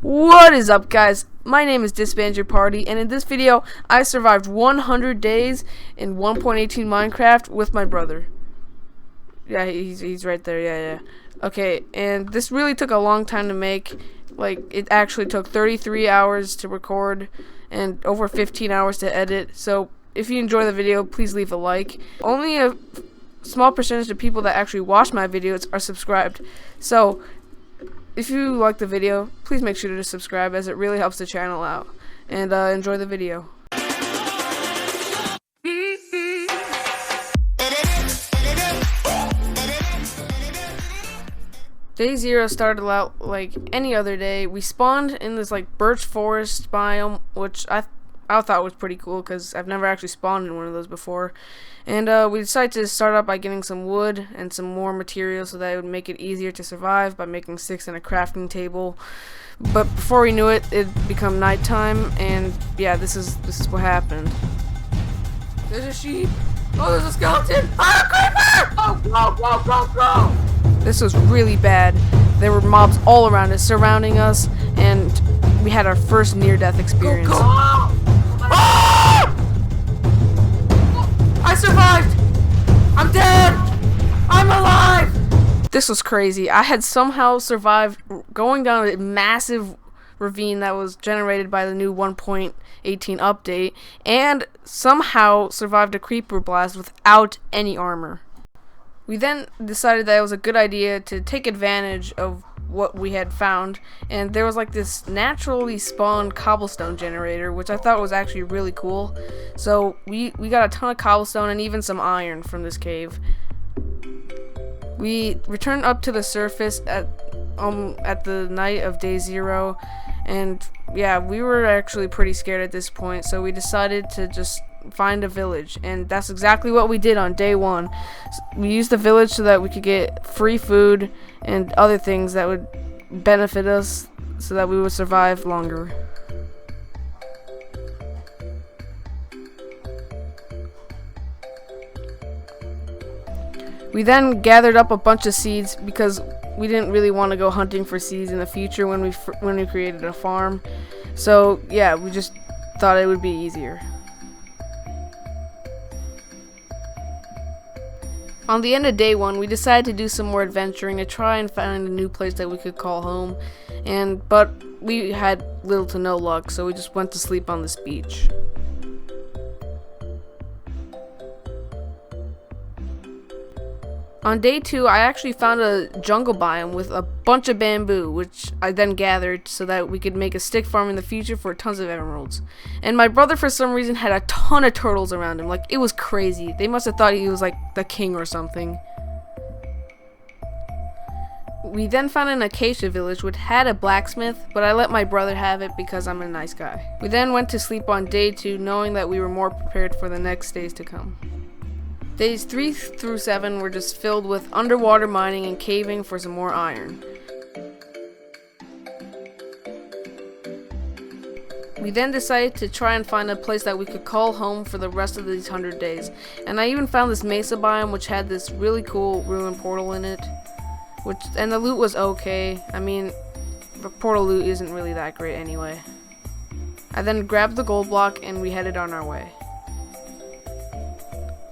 What is up, guys? My name is Disband Your Party, and in this video I survived 100 days in 1.18 Minecraft with my brother. Yeah, he's right there. Yeah. Okay, and this really took a long time to make. Like, it actually took 33 hours to record and over 15 hours to edit. So if you enjoy the video, please leave a like. Only a small percentage of people that actually watch my videos are subscribed. So if you like the video, please make sure to subscribe, as it really helps the channel out. And enjoy the video. Day 0 started out like any other day. We spawned in this like birch forest biome, which I thought was pretty cool because I've never actually spawned in one of those before. And we decided to start out by getting some wood and some more material so that it would make it easier to survive by making sticks and a crafting table. But before we knew it, it'd become nighttime, and yeah, this is what happened. There's a sheep. Oh, there's a skeleton. Ah, creeper! Oh, go! This was really bad. There were mobs all around us, surrounding us, and we had our first near-death experience. Go! Ah! I survived! I'm dead! I'm alive! This was crazy. I had somehow survived going down a massive ravine that was generated by the new 1.18 update, and somehow survived a creeper blast without any armor. We then decided that it was a good idea to take advantage of what we had found, and there was like this naturally spawned cobblestone generator, which I thought was actually really cool. So we got a ton of cobblestone and even some iron from this cave. We returned up to the surface at the night of day 0, and yeah, we were actually pretty scared at this point, so we decided to just find a village, and that's exactly what we did on day 1. We used the village so that we could get free food and other things that would benefit us so that we would survive longer. We then gathered up a bunch of seeds because we didn't really want to go hunting for seeds in the future when we created a farm. So yeah, we just thought it would be easier. On the end of day 1, we decided to do some more adventuring to try and find a new place that we could call home, but we had little to no luck, so we just went to sleep on this beach. On day 2, I actually found a jungle biome with a bunch of bamboo, which I then gathered so that we could make a stick farm in the future for tons of emeralds. And my brother, for some reason, had a ton of turtles around him. Like, it was crazy. They must have thought he was like the king or something. We then found an acacia village which had a blacksmith, but I let my brother have it because I'm a nice guy. We then went to sleep on day 2, knowing that we were more prepared for the next days to come. Days 3 through 7 were just filled with underwater mining and caving for some more iron. We then decided to try and find a place that we could call home for the rest of these 100 days. And I even found this mesa biome which had this really cool ruined portal in it. And the loot was okay. I mean, the portal loot isn't really that great anyway. I then grabbed the gold block and we headed on our way.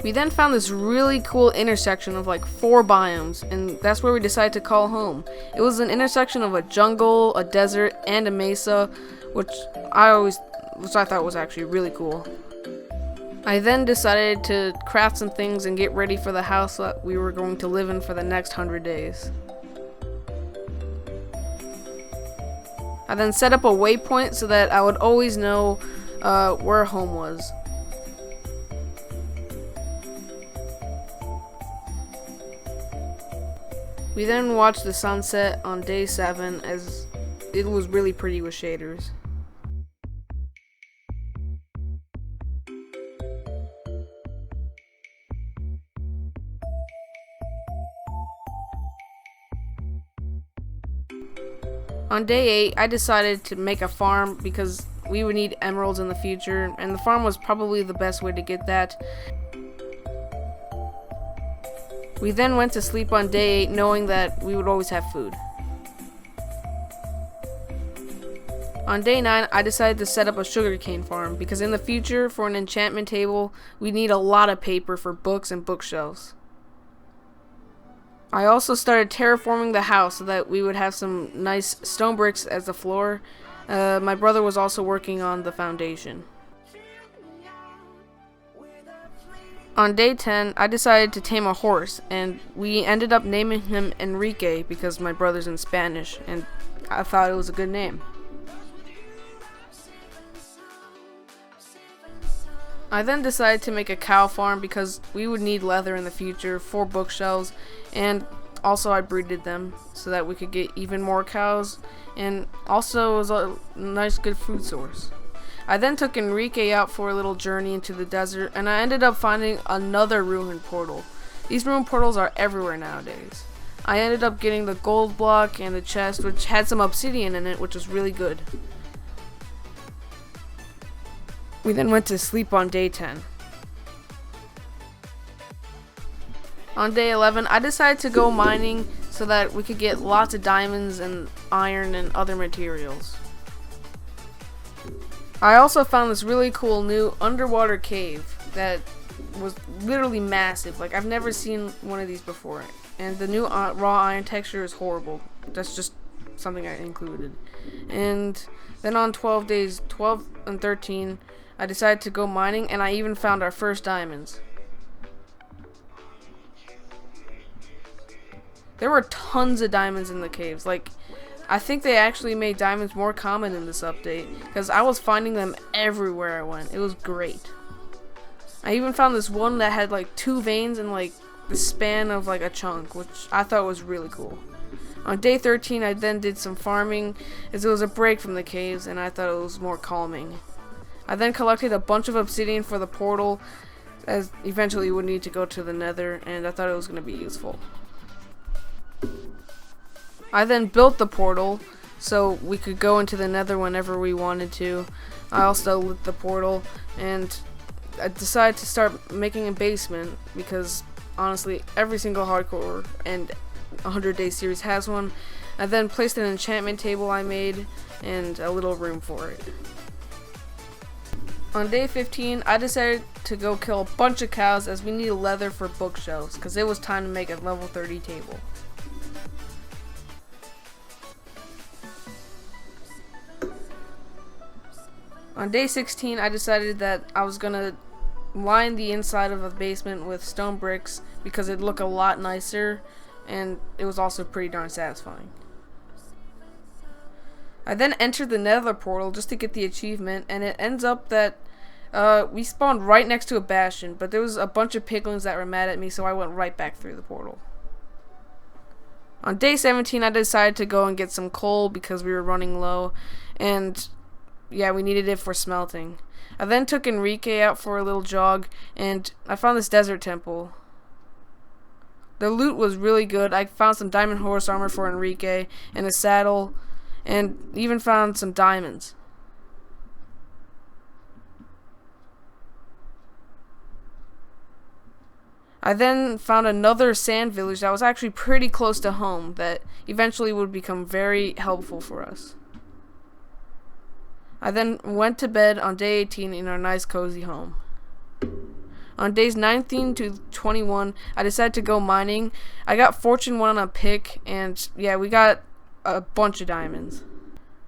We then found this really cool intersection of like 4 biomes, and that's where we decided to call home. It was an intersection of a jungle, a desert, and a mesa, which I thought was actually really cool. I then decided to craft some things and get ready for the house that we were going to live in for the next 100 days. I then set up a waypoint so that I would always know where home was. We then watched the sunset on day 7, as it was really pretty with shaders. On day 8, I decided to make a farm because we would need emeralds in the future, and the farm was probably the best way to get that. We then went to sleep on day 8 knowing that we would always have food. On day 9, I decided to set up a sugarcane farm because in the future, for an enchantment table, we need a lot of paper for books and bookshelves. I also started terraforming the house so that we would have some nice stone bricks as the floor. My brother was also working on the foundation. On day 10, I decided to tame a horse, and we ended up naming him Enrique because my brother's in Spanish, and I thought it was a good name. I then decided to make a cow farm because we would need leather in the future for bookshelves, and also I breeded them so that we could get even more cows, and also it was a nice good food source. I then took Enrique out for a little journey into the desert, and I ended up finding another ruined portal. These ruined portals are everywhere nowadays. I ended up getting the gold block and the chest, which had some obsidian in it, which was really good. We then went to sleep on day 10. On day 11, I decided to go mining so that we could get lots of diamonds and iron and other materials. I also found this really cool new underwater cave that was literally massive. Like, I've never seen one of these before. And the new raw iron texture is horrible. That's just something I included. And then on 12 days, 12 and 13, I decided to go mining, and I even found our first diamonds. There were tons of diamonds in the caves. Like, I think they actually made diamonds more common in this update, because I was finding them everywhere I went. It was great. I even found this one that had like 2 veins in like the span of like a chunk, which I thought was really cool. On day 13, I then did some farming, as it was a break from the caves, and I thought it was more calming. I then collected a bunch of obsidian for the portal, as eventually we would need to go to the nether, and I thought it was going to be useful. I then built the portal so we could go into the nether whenever we wanted to. I also lit the portal, and I decided to start making a basement because honestly every single hardcore and 100 Day series has one. I then placed an enchantment table I made and a little room for it. On day 15, I decided to go kill a bunch of cows as we needed leather for bookshelves because it was time to make a level 30 table. On day 16, I decided that I was going to line the inside of a basement with stone bricks because it'd look a lot nicer, and it was also pretty darn satisfying. I then entered the nether portal just to get the achievement, and it ends up that we spawned right next to a bastion, but there was a bunch of piglins that were mad at me, so I went right back through the portal. On day 17, I decided to go and get some coal because we were running low, and yeah, we needed it for smelting. I then took Enrique out for a little jog, and I found this desert temple. The loot was really good. I found some diamond horse armor for Enrique, and a saddle, and even found some diamonds. I then found another sand village that was actually pretty close to home that eventually would become very helpful for us. I then went to bed on day 18 in our nice cozy home. On days 19 to 21, I decided to go mining. I got Fortune 1 on a pick, and yeah, we got a bunch of diamonds.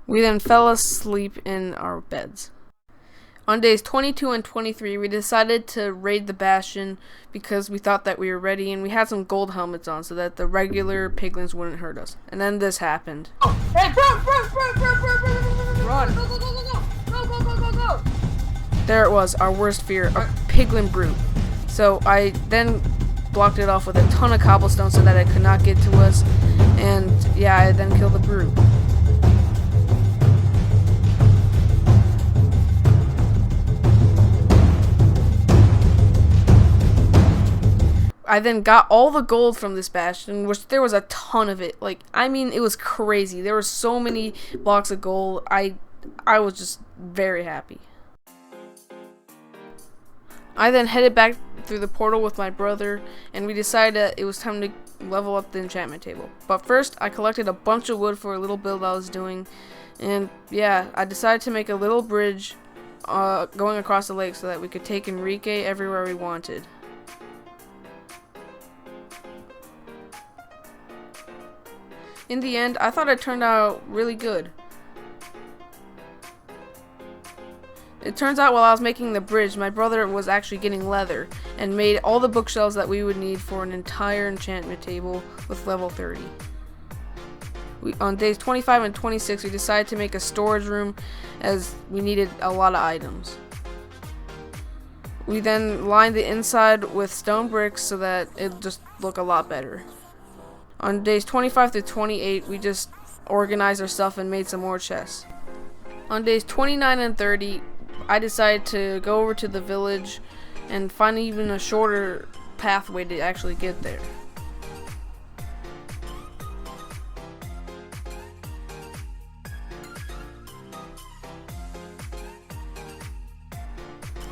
We then fell asleep in our beds. On days 22 and 23, we decided to raid the bastion because we thought that we were ready, and we had some gold helmets on so that the regular piglins wouldn't hurt us. And then this happened. Oh, hey, run! Go, go, go, go, go! Go, go, go, go, go! There it was, our worst fear, a piglin brute. So I then blocked it off with a ton of cobblestone so that it could not get to us, and yeah, I then killed the brute. I then got all the gold from this bastion, which there was a ton of it. Like, I mean, it was crazy. There were so many blocks of gold. I was just very happy. I then headed back through the portal with my brother, and we decided that it was time to level up the enchantment table. But first, I collected a bunch of wood for a little build I was doing, And yeah, I decided to make a little bridge going across the lake so that we could take Enrique everywhere we wanted. In the end, I thought it turned out really good. It turns out while I was making the bridge, my brother was actually getting leather and made all the bookshelves that we would need for an entire enchantment table with level 30. On days 25 and 26, we decided to make a storage room as we needed a lot of items. We then lined the inside with stone bricks so that it'd just look a lot better. On days 25 to 28, we just organized our stuff and made some more chests. On days 29 and 30, I decided to go over to the village and find even a shorter pathway to actually get there.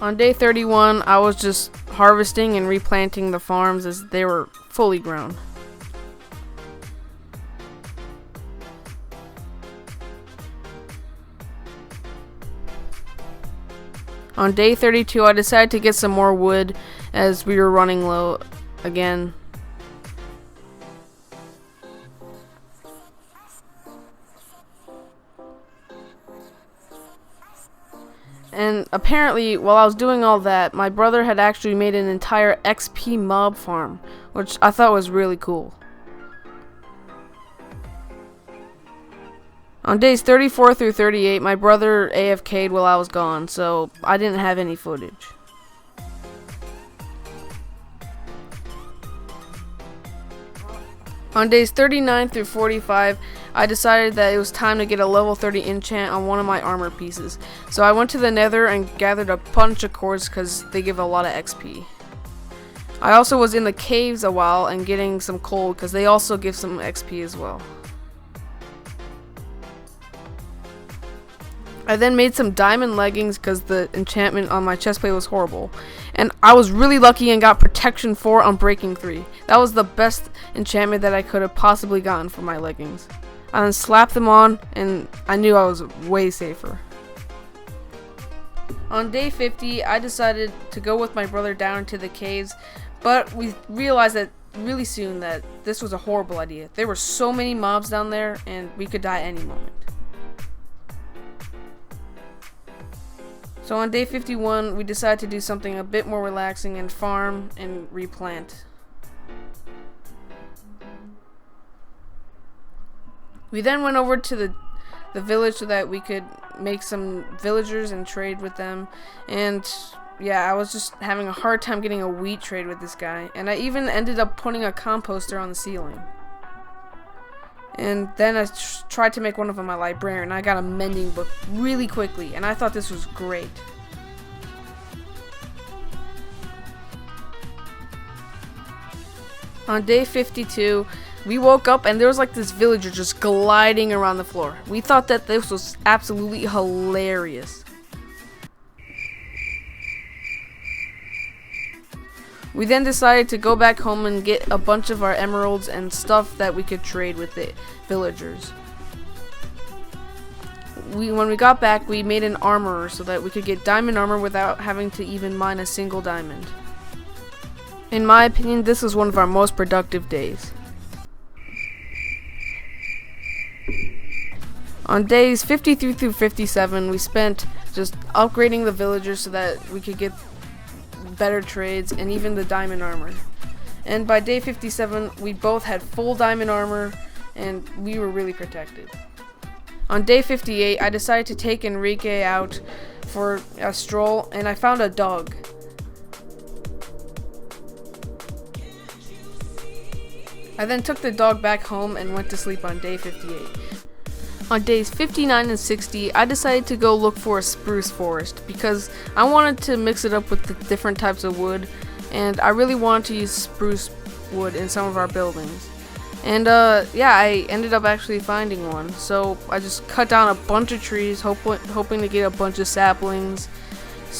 On day 31, I was just harvesting and replanting the farms as they were fully grown. On day 32, I decided to get some more wood as we were running low again. And apparently, while I was doing all that, my brother had actually made an entire XP mob farm, which I thought was really cool. On days 34 through 38, my brother AFK'd while I was gone, so I didn't have any footage. On days 39 through 45, I decided that it was time to get a level 30 enchant on one of my armor pieces. So I went to the nether and gathered a bunch of cores because they give a lot of XP. I also was in the caves a while and getting some coal because they also give some XP as well. I then made some diamond leggings because the enchantment on my chestplate was horrible. And I was really lucky and got protection 4 on breaking 3. That was the best enchantment that I could have possibly gotten for my leggings. I then slapped them on and I knew I was way safer. On day 50, I decided to go with my brother down into the caves, but we realized that really soon that this was a horrible idea. There were so many mobs down there and we could die any moment. So on day 51, we decided to do something a bit more relaxing and farm and replant. We then went over to the village so that we could make some villagers and trade with them. And yeah, I was just having a hard time getting a wheat trade with this guy. And I even ended up putting a composter on the ceiling. And then I tried to make one of them my librarian. I got a mending book really quickly, and I thought this was great. On day 52, we woke up and there was like this villager just gliding around the floor. We thought that this was absolutely hilarious. We then decided to go back home and get a bunch of our emeralds and stuff that we could trade with the villagers. When we got back, we made an armorer so that we could get diamond armor without having to even mine a single diamond. In my opinion, this was one of our most productive days. On days 53 through 57, we spent just upgrading the villagers so that we could get better trades and even the diamond armor. And by day 57, we both had full diamond armor and we were really protected. On day 58, I decided to take Enrique out for a stroll and I found a dog. I then took the dog back home and went to sleep on day 58. On days 59 and 60, I decided to go look for a spruce forest because I wanted to mix it up with the different types of wood, and I really wanted to use spruce wood in some of our buildings. And yeah, I ended up actually finding one. So I just cut down a bunch of trees, hoping to get a bunch of saplings.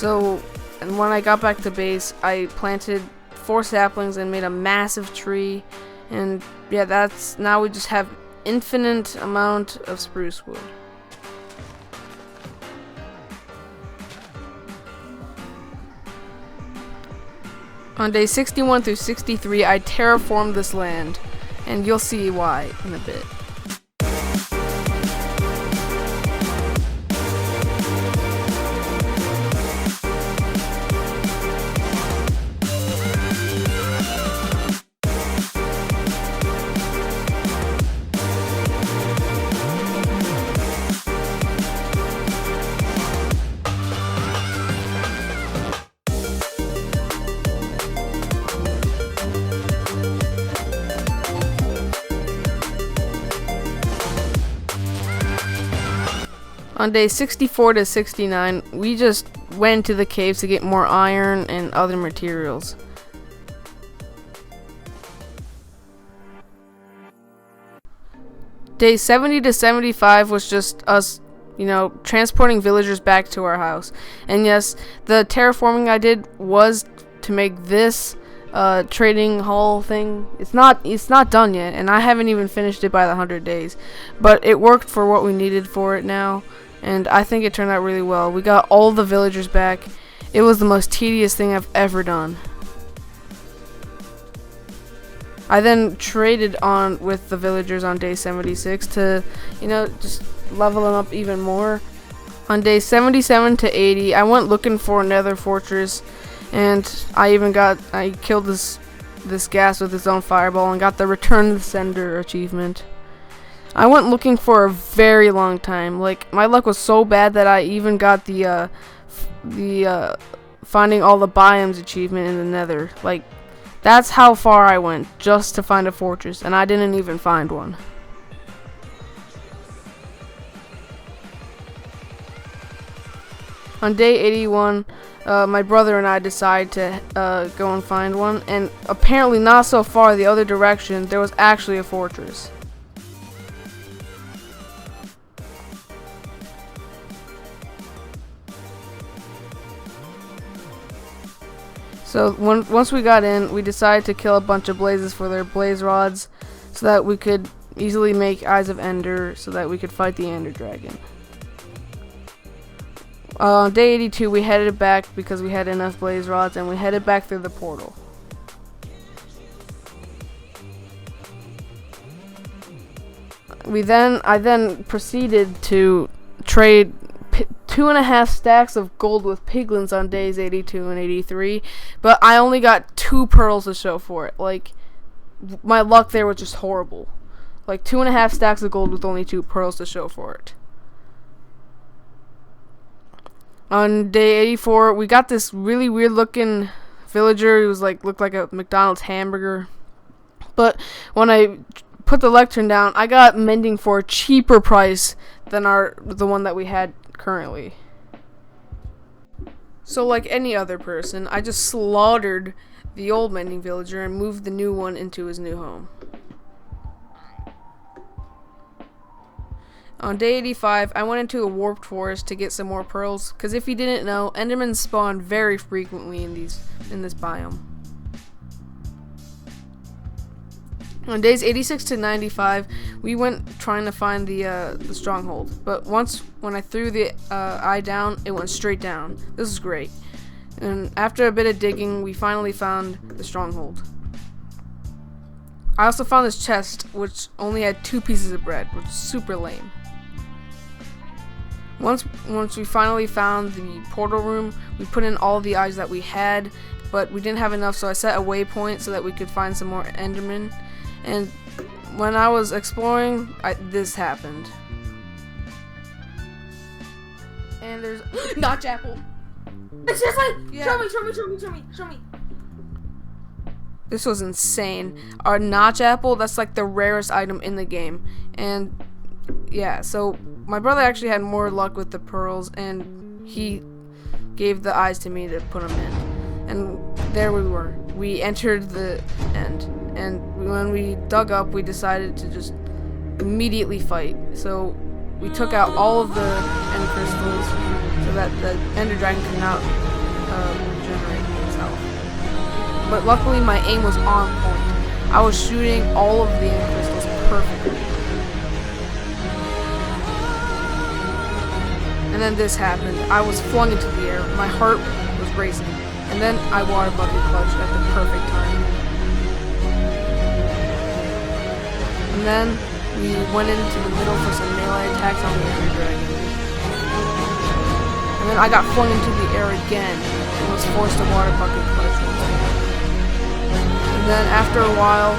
And when I got back to base, I planted 4 saplings and made a massive tree. And yeah, now we just have infinite amount of spruce wood. On day 61 through 63, I terraformed this land, and you'll see why in a bit. On day 64 to 69, we just went to the caves to get more iron and other materials. Day 70 to 75 was just us, transporting villagers back to our house. And yes, the terraforming I did was to make this trading hall thing. It's not done yet, and I haven't even finished it by the 100 days. But it worked for what we needed for it now. And I think it turned out really well. We got all the villagers back. It was the most tedious thing I've ever done. I then traded on with the villagers on day 76 to, just level them up even more. On day 77 to 80, I went looking for another fortress, and I killed this gas with its own fireball and got the Return the Sender achievement. I went looking for a very long time. Like, my luck was so bad that I even got the finding all the biomes achievement in the Nether. Like, that's how far I went just to find a fortress, and I didn't even find one. On day 81, my brother and I decided to go and find one, and apparently not so far the other direction, there was actually a fortress. So once we got in, we decided to kill a bunch of blazes for their blaze rods so that we could easily make Eyes of Ender so that we could fight the Ender Dragon. On day 82, we headed back because we had enough blaze rods, and we headed back through the portal. I then proceeded to trade 2.5 stacks of gold with piglins on days 82 and 83, but I only got 2 pearls to show for it. Like, my luck there was just horrible. Like, 2.5 stacks of gold with only 2 pearls to show for it. On day 84, we got this really weird looking villager. He was looked like a McDonald's hamburger. But when I put the lectern down, I got mending for a cheaper price than the one that we had currently. So like any other person, I just slaughtered the old mending villager and moved the new one into his new home. On day 85, I went into a warped forest to get some more pearls, because if you didn't know, Endermen spawn very frequently in this biome. On days 86 to 95, we went trying to find the stronghold, but when I threw the eye down, it went straight down. This is great. And after a bit of digging, we finally found the stronghold. I also found this chest, which only had 2 pieces of bread, which is super lame. Once we finally found the portal room, we put in all the eyes that we had, but we didn't have enough, so I set a waypoint so that we could find some more Endermen. And when I was exploring, this happened. And there's Notch Apple. Seriously? Yeah. Show me. This was insane. Our Notch Apple, that's like the rarest item in the game. And yeah, so my brother actually had more luck with the pearls, and he gave the eyes to me to put them in. And there we were. We entered the end. And when we dug up, we decided to just immediately fight. So we took out all of the end crystals so that the Ender Dragon could not regenerate itself. But luckily my aim was on point. I was shooting all of the end crystals perfectly. And then this happened. I was flung into the air. My heart was racing. And then I water bucket clutched at the perfect time. And then we went into the middle for some melee attacks on the Ender Dragon. And then I got flung into the air again and was forced to water bucket clutch. And then after a while,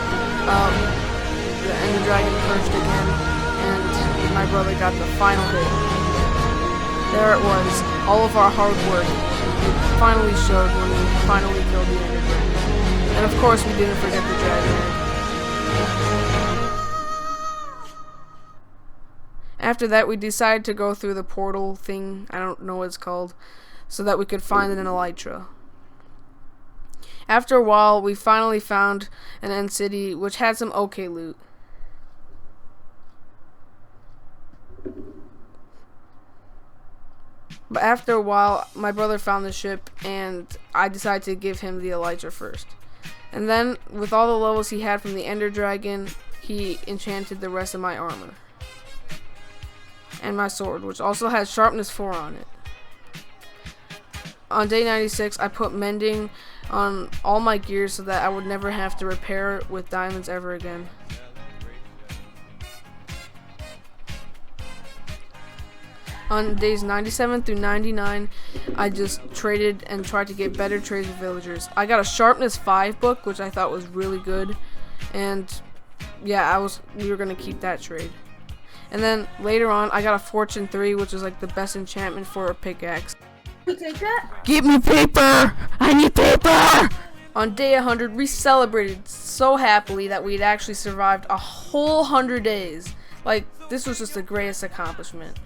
the Ender Dragon perched again, and my brother got the final hit. There it was, all of our hard work. It finally showed when we finally killed the Ender Dragon. And of course, we didn't forget the dragon egg. After that, we decided to go through the portal thing, I don't know what it's called, so that we could find an elytra. After a while, we finally found an end city, which had some okay loot. But after a while, my brother found the ship, and I decided to give him the elytra first. And then, with all the levels he had from the Ender Dragon, he enchanted the rest of my armor. And my sword, which also has sharpness 4 on it. On day 96, I put mending on all my gear so that I would never have to repair with diamonds ever again. On days 97 through 99, I just traded and tried to get better trades with villagers. I got a sharpness 5 book, which I thought was really good, and yeah, we were gonna keep that trade. And then later on, I got a fortune 3, which is like the best enchantment for a pickaxe. We take that? Give me paper! I need paper! On day 100, we celebrated so happily that we'd actually survived a whole 100 days. Like, this was just the greatest accomplishment.